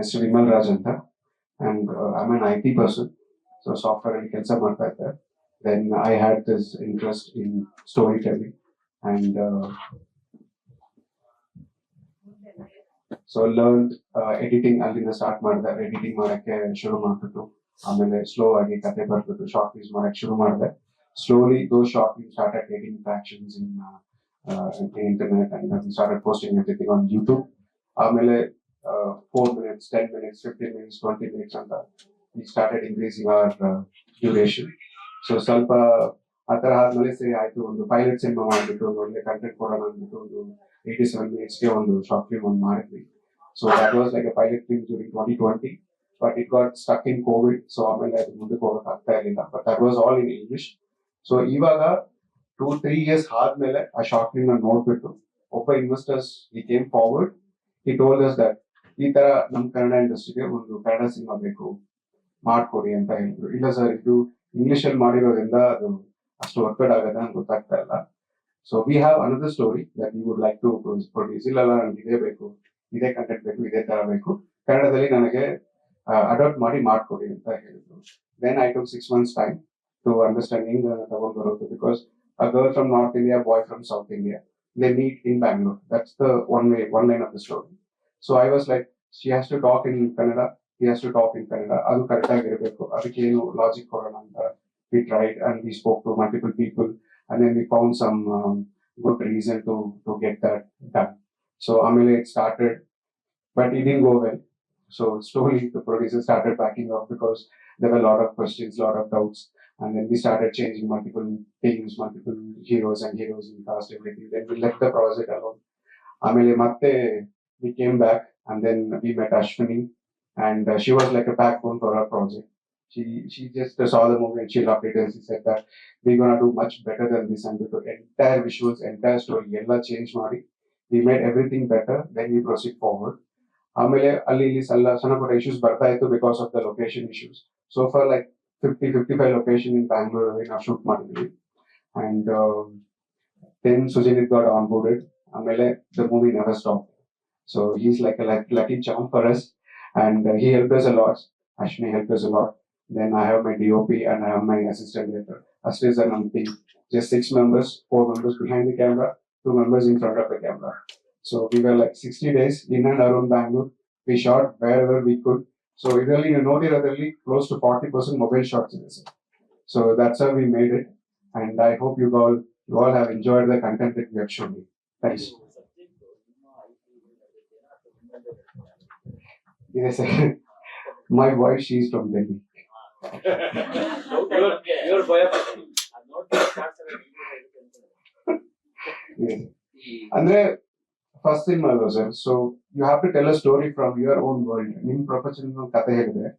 ಹೆಸರು ವಿಮಲ್ ರಾಜ್ ಅಂತ. And I'm an IT person, so software and ಕೆಲಸ ಮಾಡ್ತಾ ಇದ್ದೆ. Then I had this interest in storytelling, and so learned editing. ಅಲ್ಲಿಂದ start ಮಾಡಿದೆ. ಎಡಿಟಿಂಗ್ ಮಾಡಕ್ಕೆ ಶುರು ಮಾಡ್ಬಿಟ್ಟು ಆಮೇಲೆ ಸ್ಲೋ ಆಗಿ ಕತೆ ಬರ್ಬಿಟ್ಟು ಶಾರ್ಟ್ ಫಿಲ್ಮ್ಸ್ ಮಾಡಕ್ಕೆ ಶುರು ಮಾಡಿದೆ. Slowly those short films started getting tractions in the internet, and we started posting everything on YouTube. ಆಮೇಲೆ 4 minutes, 10 minutes, 15 minutes, 20 minutes ಅಂತ we started increasing our duration. So ಸ್ವಲ್ಪ ಆ ತರ ಆದ್ಮೇಲೆ ಸರಿ ಆಯ್ತು, ಒಂದು ಪೈಲಟ್ ಸಿನಿಮಾ ಮಾಡ್ಬಿಟ್ಟು ಒಂದು ಒಳ್ಳೆ ಕಂಟೆಂಟ್ ಕೊಡೋಣ ಅಂದ್ಬಿಟ್ಟು ಒಂದು 87 minutesಗೆ ಒಂದು ಶಾರ್ಟ್ ಫಿಲ್ಮ್ ಒಂದು ಮಾಡಿದ್ವಿ. So that was like a pilot film during 2020, but it got stuck in COVID. So ಆಮೇಲೆ ಅದು ಮುಂದಕ್ಕೆ ಹೋಗಕ್ಕೆ ಆಗ್ತಾ ಇರಲಿಲ್ಲ. But that was all in English. So ಇವಾಗ 2-3 years ಆದ್ಮೇಲೆ ಆ ಶಾರ್ಟ್ ಫಿಲ್ಮ್ ನ ನೋಡ್ಬಿಟ್ಟು ಒಬ್ಬ investors he came forward. He told us that ಈ ತರ ನಮ್ ಕನ್ನಡ ಇಂಡಸ್ಟ್ರಿಗೆ ಒಂದು ಕನ್ನಡ ಸಿನಿಮಾ ಬೇಕು, ಮಾಡ್ಕೊಡಿ ಅಂತ ಹೇಳಿದ್ರು. ಇಲ್ಲ ಸರ್, ಇದು ಇಂಗ್ಲಿಷ್ ಅಲ್ಲಿ ಮಾಡಿರೋದ್ರಿಂದ ಅದು ಅಷ್ಟು ವರ್ಕೌಟ್ ಆಗದ ಅಂತ ಗೊತ್ತಾಗ್ತಾ ಇಲ್ಲ. So we have another story that you would like to produce. ಇಲ್ಲ ನನಗೆ ಇದೇ ಬೇಕು, ಇದೇ ಕಂಟೆಂಟ್ ಬೇಕು, ಇದೇ ತರ ಬೇಕು, ಕನ್ನಡದಲ್ಲಿ ನನಗೆ ಅಡಾಪ್ಟ್ ಮಾಡಿ ಮಾಡ್ಕೊಡಿ ಅಂತ ಹೇಳಿದ್ರು. Then I took 6 months time to understand ಹೆಂಗ್ ತಗೊಂಡ್ ಬರೋದು. Because a girl from North India, boy from South India, they meet in Bangalore. That's the one line of the story. So I was like, she has to talk in Kannada, he has to talk in Kannada. Adu correct ಆಗಿರಬೇಕು, ಅದಕ್ಕೆ ಏನು logic ಕೊಡೋಣ ಅಂತ we tried, and we spoke to multiple people, and then we found some good reason to get that done. So amele it started, but it didn't go well. So slowly the producer started backing off because there were a lot of questions, a lot of doubts. And then we started changing multiple teams, multiple heroes and heroes in cast, everything. Then we left the project alone. Amele matte we came back, and then we met Ashwini, and she was like a backbone for our project. She just saw the movie and she loved it, and she said that we're gonna do much better than this, and with the entire visuals, entire story, ella change ಮಾಡಿ we made everything better. Then we proceed forward. ಆಮೇಲೆ ಅಲ್ಲಿ ಇಲ್ಲಿ ಸಣ್ಣ ಪುಟ್ಟ issues ಬರ್ತಾ ಇತ್ತು because of the location issues. So far like 50-55 location in Bangalore ನಾವು shoot ಮಾಡಿದ್ವಿ. And then Sujinit got onboarded. ಆಮೇಲೆ the movie never stopped. So he's like a lucky charm for us, and he helped us a lot. Ashwini helped us a lot. Then I have my DOP and I have my assistant director. Astis and team. Just 6 members, 4 members behind the camera, 2 members in front of the camera. So we were like 60 days in and around Bangalore. We shot wherever we could. So really, close to 40% mobile shots in this. So that's how we made it. And I hope you all have enjoyed the content that we have shown you. Thanks. Yes, my wife, she's from Delhi. Your boy. Yes. Andre first thing allo sir, so you have to tell a story from your own world. Nim professional ಕಥೆ ಹೇಳಿದ್ರೆ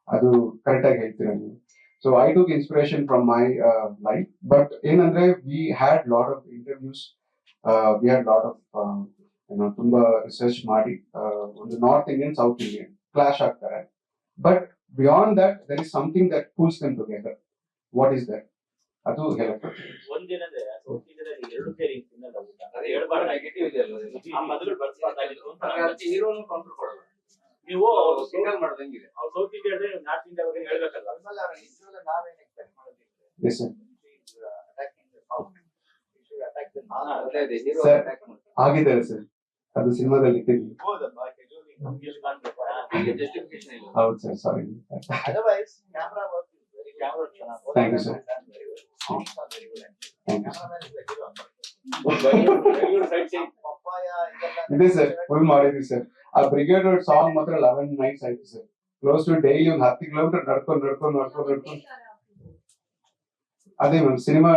ಅದು correct ಆಗಿ ಹೇಳ್ತೀರಾ ನೀವು. So I took inspiration from my life, but ಏನಂದ್ರೆ we had lot of interviews, we had lot of ತುಂಬಾ research ಮಾಡಿ ಒಂದು north Indian south Indian clash ಆಗ್ತಾರೆ. But beyond that there is something that pulls them together. What is that? ಅದು ಹೇಳಕ್ಕೆ ಒಂದೇನಂದ್ರೆ south ಇಂಡಿಯಾದಲ್ಲಿ ಎರಡು ಸೇರಿ ತಿನ್ನಲ್ಲ ಊಟ. ಅದೇ ಹೇಳ್ಬಾರ ನೆಗೆಟಿವ್ ಇದೆ ಅಲ್ಲ, ಆ ಪದಗಳು ಬಳಸಬಾರ್ದಾಗಿತ್ತು ಅಂತ ನಾನು ಹೀರೋನು ಕೌಂಟರ್ ಕೊಡಲ್ಲ. ನೀವು ಸಿಂಗಲ್ ಮಾಡೋದಂಗಿದೆ. ಅವ್ರು ಸೌತ್ ಇಂಡಿಯಾದಲ್ಲಿ ನಾರ್ತ್ ಇಂಡಿಯಾ ಬಗ್ಗೆ ಹೇಳ್ಬೇಕಲ್ಲ. ಅಲ್ಲ ನಿಜವಾಗ್ಲೂ ನಾವೇನು ಎಕ್ಸ್ಪೆಕ್ಟ್ ಮಾಡೋದಿಲ್ಲ. Yes sir, attacking the south issue attack the ಅದೇ ಹೀರೋ ಅಟ್ಯಾಕ್ ಆಗಿದ್ದಾರೆ ಸರ್, ಅದು ಸಿನಿಮಾದಲ್ಲಿ ಇಟ್ಟಿದ್ದೀವಿ. ಹೌದಲ್ಲ, ನಮಗೆ ಇಲ್ಲಿ ಕಾಣ್ಬೇಕು ಜಸ್ಟಿಫಿಕೇಶನ್ ಇಲ್ಲ. ಹೌದು sir, sorry. Otherwise camera work is very camera ಚೆನ್ನಾಗಿ. Thank you sir. ಇದೆ ಸರ್, ಫುಲ್ ಮಾಡಿದ್ವಿ ಸರ್. ಆ ಬ್ರಿಗೇಡ್ ರೋಡ್ ಸಾಂಗ್ ಮಾತ್ರ 11 nights ಆಯ್ತು ಸರ್. ಕ್ಲೋಸ್ ಟು ಡೈಲಿ ಒಂದು 10 ಕಿಲೋಮೀಟರ್ ನಡ್ಕೊಂಡು ಅದೇ ಮ್ಯಾಮ್ ಸಿನಿಮಾ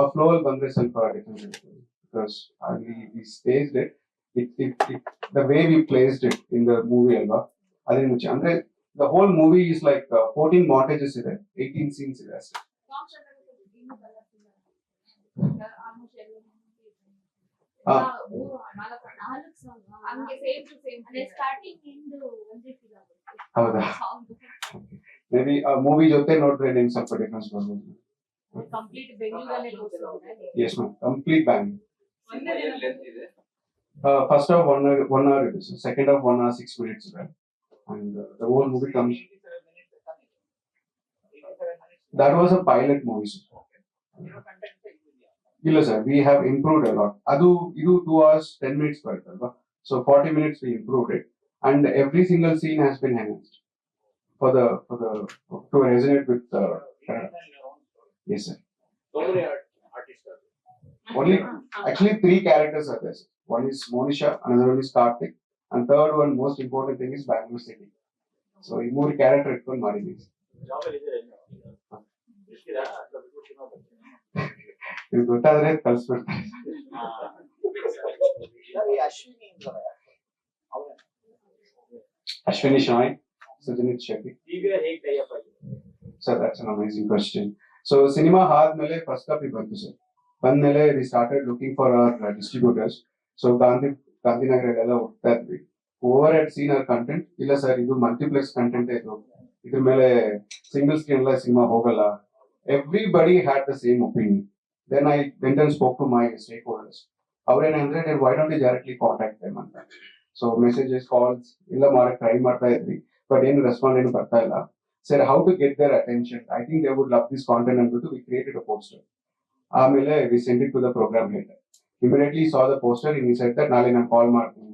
ಆ ಫ್ಲೋ ಅಲ್ಲಿ ಬಂದ್ರೆ ಸ್ವಲ್ಪ ಡಿಫರೆಂಟ್ ಇರುತ್ತೆ. ಬಿಕಾಸ್ ಅಲ್ಲಿ we staged it the way we placed it in the movie ಅಲ್ವಾ, ಅದೇ ಮುಂಚೆ ಅಂದ್ರೆ the whole movie is like 14 montages ಇದೆ, 18 scenes ಇದೆ ಅಷ್ಟೇ. ಹೌದಾ, ಮೇ ಬಿ ಮೂವಿ ಜೊತೆ ನೋಡಿದ್ರೆ ನಿಮ್ಗೆ ಸ್ವಲ್ಪ ಡಿಫರೆನ್ಸ್ ಬರ್ಬೋದು. Yes ma'am, complete bang. First half 1 hour ಇದೆ sir, second half 1 hour 6 minutes ಇದೆ. and the whole movie comes. That was a pilot movie, sir. ಇಲ್ಲ sir, we have improved a lot. ಅದು ಇದು 2 hours 10 minutes ಬರುತ್ತಲ್ವಾ, so 40 minutes we improved it, and every single scene has been enhanced for the to resonate with yes sir. Only actually 3 characters are there, sir. One is Monisha, another one is Karthik, and third one most important thing is Bangalore City. So ಈ 3 character ಇಟ್ಕೊಂಡು ಮಾಡಿದ್ದೀವಿ. ಇದು ಗೊತ್ತಾದ್ರೆ ಕಳ್ಸ್ಬಿಡ್ತಾರೆ. Ashwini Shai, Sujit Shetty. Sir, that's an amazing question. So cinema ಆದ್ಮೇಲೆ first copy ಬಂತು sir. ಬಂದ್ಮೇಲೆ we started looking for our distributors. So ಗಾಂಧಿನಗರಲ್ಲೆಲ್ಲ ಹೋಗ್ತಾ ಇದ್ವಿ. Over head seen our content. ಇಲ್ಲ ಸರ್, ಇದು ಮಲ್ಟಿಪ್ಲೆಕ್ಸ್ ಕಂಟೆಂಟ್ ಇದು, ಇದ್ರ ಮೇಲೆ ಸಿಂಗಲ್ ಸ್ಕ್ರೀನ್ ಎಲ್ಲ ಸಿನಿಮಾ ಹೋಗಲ್ಲ. Everybody had the same opinion. Then I went and spoke to my stakeholders. ಅವ್ರೇನಂದ್ರೆ, why don't you directly contact them ಅಂತ. So messages, calls ಎಲ್ಲ ಮಾಡಕ್ ಟ್ರೈ ಮಾಡ್ತಾ ಇದ್ವಿ, ಬಟ್ ಏನು ರೆಸ್ಪಾಂಡ್ ಏನು ಬರ್ತಾ ಇಲ್ಲ. Sir, how to get their attention? I think they would love this content ಅಂದ್ಬಿಟ್ಟು we created a poster. ಆಮೇಲೆ we sent it to the program head. Immediately he saw the poster and he said that ನಾಳೆ ನಾನು ಕಾಲ್ ಮಾಡ್ತೀನಿ.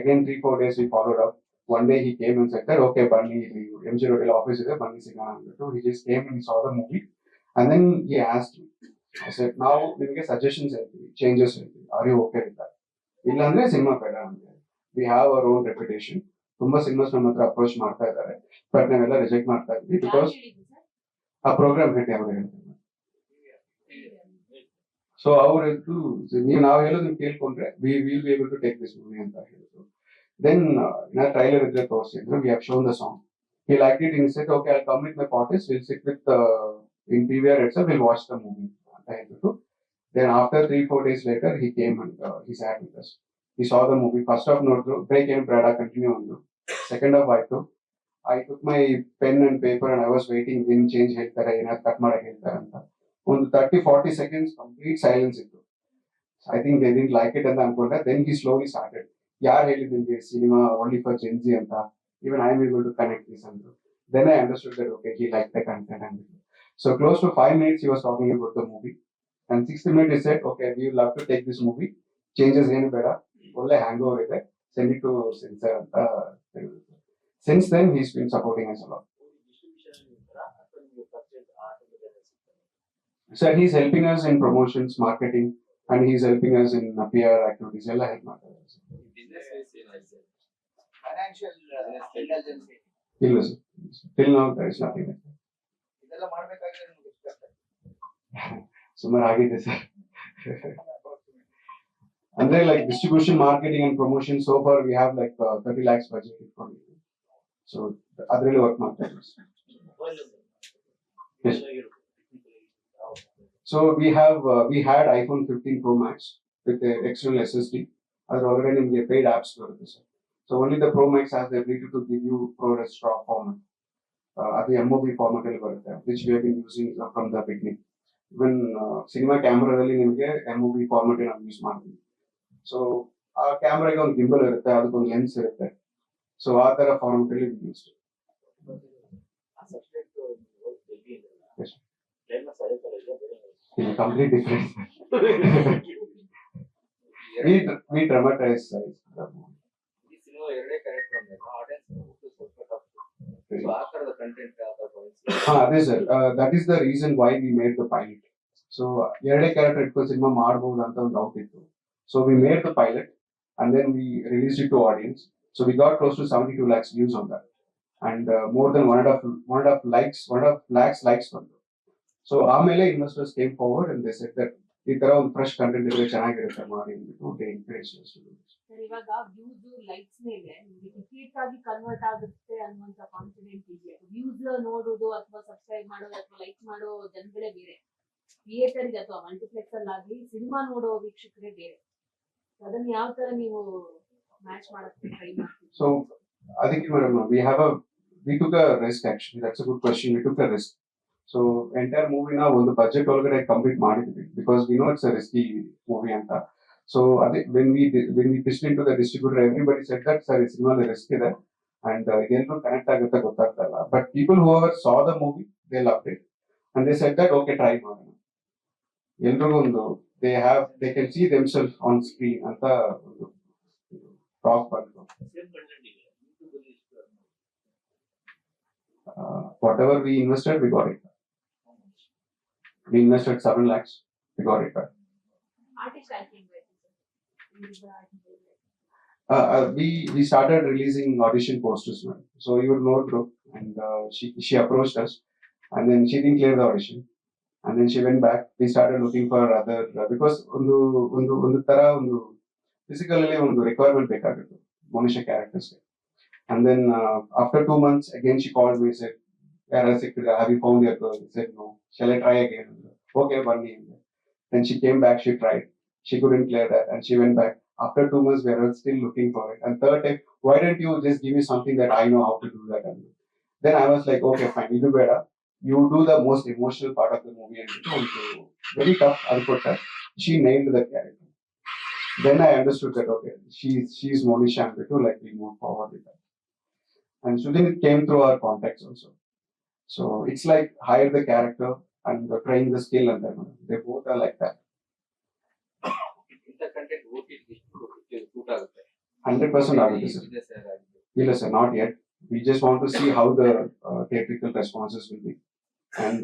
Again 3-4 days we followed up. One day he came and said that okay ಬನ್ನಿ, MG Road office ಇದೆ, ಬನ್ನಿ ಸಿಗೋಣ ಅಂದ್ಬಿಟ್ಟು. He just came and saw the movie and then he asked me. I said, now ನಿಮಗೆ suggestions ಹೇಳ್ತೀವಿ, changes ಹೇಳ್ತೀವಿ, are you okay with that? ಇಲ್ಲ ಅಂದ್ರೆ ಸಿನಿಮಾ ಬೇಡ ಅಂತ. We have our own reputation. ತುಂಬಾ ಸಿನಿಮಾಸ್ ನಮ್ಮ ಹತ್ರ ಅಪ್ರೋಚ್ ಮಾಡ್ತಾ ಇದ್ದಾರೆ, ಬಟ್ ನಾವೆಲ್ಲ ರಿಜೆಕ್ಟ್ ಮಾಡ್ತಾ ಇದ್ವಿ ಬಿಕಾಸ್ ಆ ಪ್ರೋಗ್ರಾಮ್ ಹೇಳಿ ಅವರು ಹೇಳ್ತಾರೆ. ಸೊ ಅವ್ರದ್ದು ನಾವು ಹೇಳೋದು ಕೇಳ್ಕೊಂಡ್ರೆ we will be able to take this movie ಅಂತ ಹೇಳಿದ್ರು. ದೆನ್ ನಾ ಟ್ರೈಲರ್ ಇದ್ರೆ ತೋರಿಸಿದ್ರು, we have shown the song. He liked it and he said, okay, I'll come with my parties, we'll sit with in PVR itself, we'll watch the movie. Then after 3-4 days later, he came and he sat with us. He saw the movie. First half note, break and Prada continue on. Second half I took my pen and paper and I was waiting. Didn't change ಹೇಳ್ತಾರೆ, ಏನಾದ್ರು cut ಮಾಡಕ್ಕೆ ಹೇಳ್ತಾರೆ ಅಂತ. ಒಂದು 30-40 seconds complete silence ಇತ್ತು. I think they didn't like it ಅಂತ ಅನ್ಕೊಂಡೆ. Then he slowly started. ಯಾರು ಹೇಳಿದ್ರು ನಿಮಗೆ cinema only for Gen Z ಅಂತ? Even I am able to connect this and then I understood that okay, he liked the content and so close to 5 minutes he was talking about the movie. And 6th minute he said, okay, we would love to take this movie. Changes ಏನು ಬೇಡ, ಒಳ್ಳೆ ಹ್ಯಾಂಗ್ over ಇದೆ, send it to censor ಅಂತ. Since then he's been supporting us a lot. Sir, he's helping us in promotions, marketing, and he's helping us in PR activities. ಎಲ್ಲ help ಮಾಡ್ತಾರೆ. Financial intelligence. ಇಲ್ಲ sir, till now there is nothing. ಇದೆಲ್ಲ ಮಾಡಬೇಕಾದ್ರೆ ನಿಮಗೆ ಎಷ್ಟು ಕಷ್ಟ? ಸುಮಾರು ಆಗಿದೆ ಸರ್. ಅಂದ್ರೆ like distribution, marketing and promotion, so far we have like 30 lakhs budget for it. So ಅದರಲ್ಲಿ ವರ್ಕ್ ಮಾಡ್ತಾ ಇದ್ದೀವಿ. Yes. So we had iPhone 15 Pro Max with the external SSD. ಅದರ ಒಳಗಡೆ ನಿಮಗೆ paid apps ಬರುತ್ತೆ sir. So only the Pro Max has the ability to give you ProRes RAW format. ಅದು MOV format ಅಲ್ಲಿ ಬರುತ್ತೆ, which we have been using from the beginning. Even cinema ಕ್ಯಾಮ್ರಾದಲ್ಲಿ ನಿಮಗೆ MOV format ನಾವು use ಮಾಡ್ತೀವಿ. So ಆ ಕ್ಯಾಮ್ರಾಗೆ ಒಂದು ಗಿಂಬಲ್ ಇರುತ್ತೆ, ಅದಕ್ಕೊಂದು ಲೆನ್ಸ್ ಇರುತ್ತೆ. ಸೊ ಆ ತರ ಫಾರ್ಮೆಟ್ ಅಲ್ಲಿ use. Complete difference. we dramatize size. ಈ ಸಿನಿಮಾ ಎರಡೇ ಕ್ಯಾರೆಕ್ಟರ್ ಅಂದಾಗ ಆಡಿಯನ್ಸ್ ಸೊ ಆ ತರದ ಕಂಟೆಂಟ್ ಅದೇ sir, that is the reason why we made the pilot. So ಎರಡೇ ಕ್ಯಾರೆಕ್ಟರ್ ಇಟ್ಕೊಂಡು ಸಿನಿಮಾ ಮಾಡಬಹುದು ಅಂತ ಒಂದು ಡೌಟ್ ಇತ್ತು. So we made the pilot and then we released it to audience. So we got close to 72 lakhs views on that, and more than 1.5 lakhs likes ಬಂತು. So ಆಮೇಲೆ investors came forward and they said that ಈ ತರ ಒಂದು fresh content ಇದ್ರೆ ಚೆನ್ನಾಗಿರುತ್ತೆ ಮಾಡಿ ಅಂದ್ಬಿಟ್ಟು they encouraged us to do this. ಇವಾಗ ವ್ಯೂಸ್ ಲೈಕ್ಸ್ ಮೇಲೆ ಟಿಕೆಟ್ ಆಗಿ ಕನ್ವರ್ಟ್ ಆಗುತ್ತೆ ಅನ್ನುವಂತ ಕಾನ್ಫಿಡೆಂಟ್ ಇದೆ. ವ್ಯೂಸ್ ನೋಡೋದು ಅಥವಾ ಸಬ್ಸ್ಕ್ರೈಬ್ ಮಾಡೋದು ಅಥವಾ ಲೈಕ್ ಮಾಡೋ ಜನಗಳೇ ಬೇರೆ, ಥಿಯೇಟರ್ ಗೆ ಅಥವಾ ಮಲ್ಟಿಪ್ಲೆಕ್ಸ್ ಅಲ್ಲಿ ಆಗ್ಲಿ ಸಿನಿಮಾ ನೋಡೋ ವೀಕ್ಷಕರೇ ಬೇರೆ. ಅದನ್ನ ಯಾವ ತರ ನೀವು ಮ್ಯಾಚ್ ಮಾಡಕ್ಕೆ ಟ್ರೈ ಮಾಡ್ತೀವಿ? So ಅದಕ್ಕೆ madam we took a risk actually. That's a good question. We took a risk. So entire movie na ಒಂದು ಬಜೆಟ್ ಒಳಗಡೆ ಕಂಪ್ಲೀಟ್ ಮಾಡಿದ್ವಿ because we know it's a risky movie ಅಂತ. So when we pitched into the distributor, everybody said that sir, it's not a risk ಇದೆ and ಇದೆಲ್ಲರೂ connect ಆಗುತ್ತೆ ಗೊತ್ತಾಗ್ತಾ ಇಲ್ಲ. But people who ever saw the movie they loved it and they said that okay try ಮಾಡೋಣ. ಎಲ್ರಿಗೂ ಒಂದು they can see themself on screen ಅಂತ ಒಂದು talk ಬಂತು. ಸೇಮ್ ಕಂಟೆಂಟ್ ಇದೆ ಯೂಟ್ಯೂಬ್ ಅಲ್ಲಿ ಇಷ್ಟು whatever we invested we got it. We invested 7 lakhs, we got it back. Artist ಆಯ್ಕೆ We started releasing audition posters, man. So you would know, bro, and she approached us, and then she didn't clear the audition, and then she went back. We started looking for other because ಒಂದು ತರ ಒಂದು physically ಒಂದು requirement ಬೇಕಾಗಿತ್ತು ಮನುಷ್ಯ characters. And then after 2 months again she called me, said, have you found your girl? I said no. Shall I try again? Okay, one day. Then she came back, she tried. She couldn't clear that and she went back. After 2 months, we were still looking for it. And third time, why don't you just give me something that I know how to do that? And then I was like, okay, fine, you do better. You do the most emotional part of the movie and very tough. She nailed that character. Then I understood that okay, she's Monisha and Bitu, like we move forward with that. And so then it came through our contacts also. So it's like hire the character and train the skill and then they both are like that. ಇಂಥ content OTT suit ಆಗುತ್ತೆ 100% ಆಗುತ್ತೆ sir. ಇದೆ sir ಆಗಿದೆ. ಇಲ್ಲ sir, not yet. We just want to see how the theatrical responses will be. And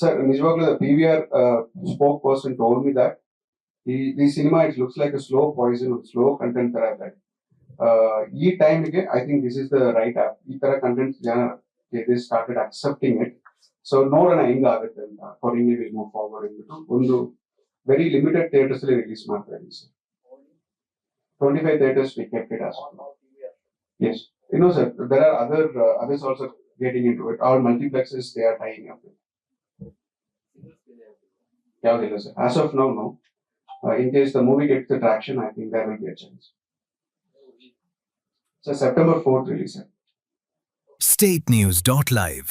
sir, ನಿಜವಾಗ್ಲೂ the PVR spokesperson told me that the cinema it looks like a slow poison, slow content ತರ ಇದೆ. ಈ ಟೈಮ್ಗೆ I think this is the right app. ಈ ತರ content ಜನ they started accepting it. So ನೋಡೋಣ ಹೆಂಗಾಗುತ್ತೆ ಅಂತ accordingly we move forward ಅಂದ್ಬಿಟ್ಟು ಒಂದು very limited theaters ಅಲ್ಲಿ ರಿಲೀಸ್ ಮಾಡ್ತಾ ಇದ್ದೀವಿ sir. 25 theaters we kept it as well. Yes. You know, sir, there are others also getting into it. Our multiplexes, they are tying up with. Yeah, sir. As of now, no. In case the movie gets the traction, I think there will be a chance. So September 4th release, sir. statenews.live